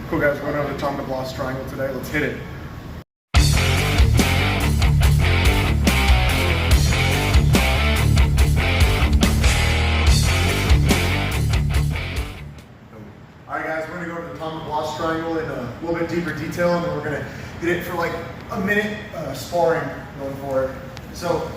Cool guys, we're going over the Tom DeBlas triangle today. Let's hit it. Alright guys, we're going to go over the Tom DeBlas triangle in a little bit deeper detail, and then we're going to hit it for like a minute sparring going forward. So,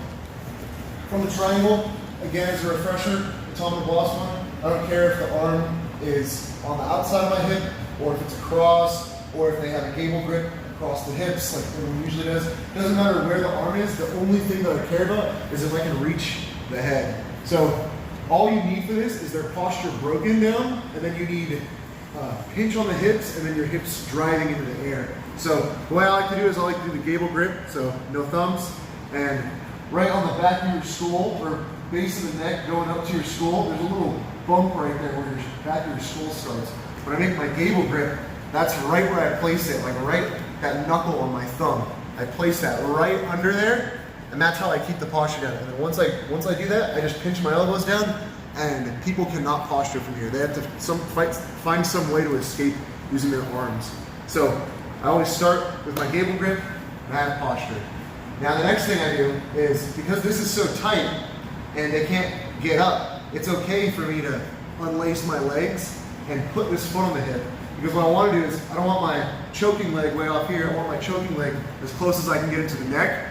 from the triangle, again as a refresher, the Tom DeBlas one, I don't care if the arm is on the outside of my hip, or if it's across, or if they have a gable grip across the hips, like everyone usually does. It doesn't matter where the arm is, the only thing that I care about is if I can reach the head. So all you need for this is their posture broken down, and then you need pinch on the hips, and then your hips driving into the air. So the way I like to do is I like to do the gable grip, so no thumbs, and right on the back of your skull, or base of the neck going up to your skull, there's a little bump right there where your back of your skull starts. When I make my gable grip, that's right where I place it, like right that knuckle on my thumb. I place that right under there, and that's how I keep the posture down. And then once I do that, I just pinch my elbows down, and people cannot posture from here. They have to find some way to escape using their arms. So I always start with my gable grip, and I have posture. Now the next thing I do is, because this is so tight and they can't get up, it's okay for me to unlace my legs and put this foot on the hip. Because what I want to do is, I don't want my choking leg way off here, I want my choking leg as close as I can get it to the neck.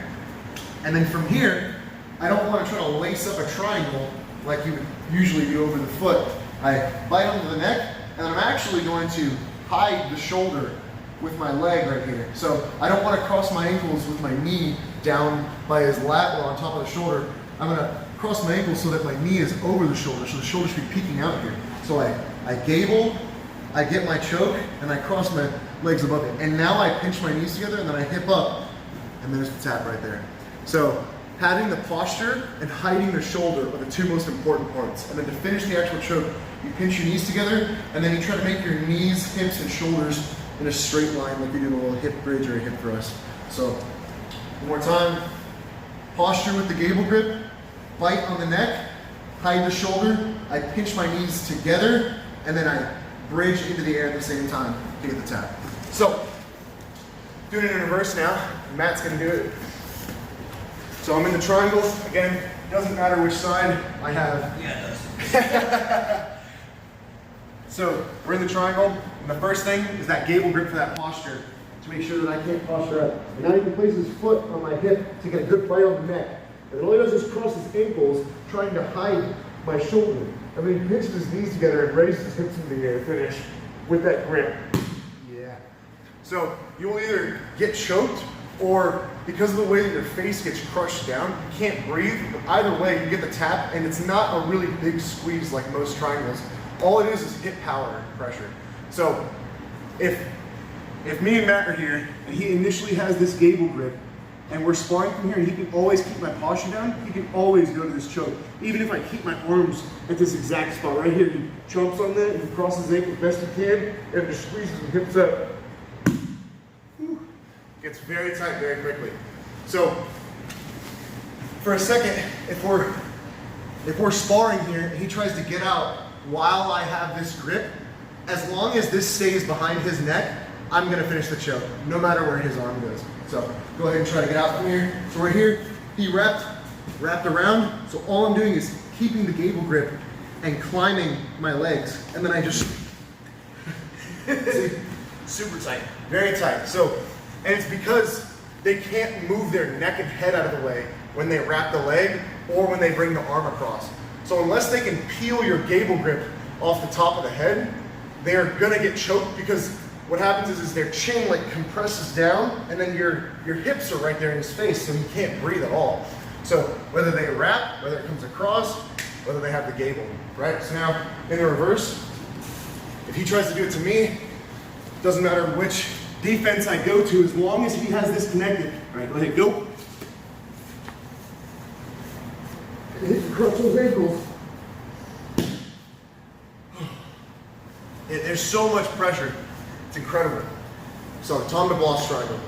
And then from here, I don't want to try to lace up a triangle like you would usually do over the foot. I bite onto the neck, and I'm actually going to hide the shoulder with my leg right here. So I don't want to cross my ankles with my knee down by his lat or on top of the shoulder. I'm going to cross my ankles so that my knee is over the shoulder, so the shoulder should be peeking out here. So I gable, I get my choke, and I cross my legs above it. And now I pinch my knees together, and then I hip up, and there's the tap right there. So having the posture and hiding the shoulder are the two most important parts. And then to finish the actual choke, you pinch your knees together, and then you try to make your knees, hips, and shoulders in a straight line like you do in a little hip bridge or a hip thrust. So one more time, posture with the gable grip, bite on the neck, hide the shoulder, I pinch my knees together, and then I bridge into the air at the same time to get the tap. So, doing it in reverse now, Matt's gonna do it. So I'm in the triangle, again, it doesn't matter which side I have. Yeah, it does. So, we're in the triangle, and the first thing is that gable grip for that posture, to make sure that I can't posture up. And now he can place his foot on my hip to get a good bite on the neck. And all he does is cross his ankles, trying to hide my shoulder. And then he pinches his knees together and raises his hips into the air to finish with that grip. Yeah. So you'll either get choked, or because of the way that your face gets crushed down, you can't breathe. But either way, you get the tap, and it's not a really big squeeze like most triangles. All it is hip power and pressure. So if me and Matt are here, and he initially has this gable grip, and we're sparring from here, and he can always keep my posture down, he can always go to this choke. Even if I keep my arms at this exact spot right here, he chomps on that, and he crosses his ankle as best he can, and just squeezes and hips up. Whew. Gets very tight very quickly. So, for a second, if we're sparring here, and he tries to get out while I have this grip, as long as this stays behind his neck, I'm gonna finish the choke, no matter where his arm goes. So go ahead and try to get out from here. So we're here, he wrapped around. So all I'm doing is keeping the gable grip and climbing my legs. And then I just, see, Super tight. very tight. So, and it's because they can't move their neck and head out of the way when they wrap the leg or when they bring the arm across. So unless they can peel your gable grip off the top of the head, they're gonna get choked, because what happens is their chin like compresses down, and then your hips are right there in his face, so he can't breathe at all. So whether they wrap, whether it comes across, whether they have the gable, right? So now in the reverse, if he tries to do it to me, doesn't matter which defense I go to, as long as he has this connected. All right, go ahead, go. And he can crush those ankles. There's so much pressure. It's incredible. So, Tom DeBlas triangle.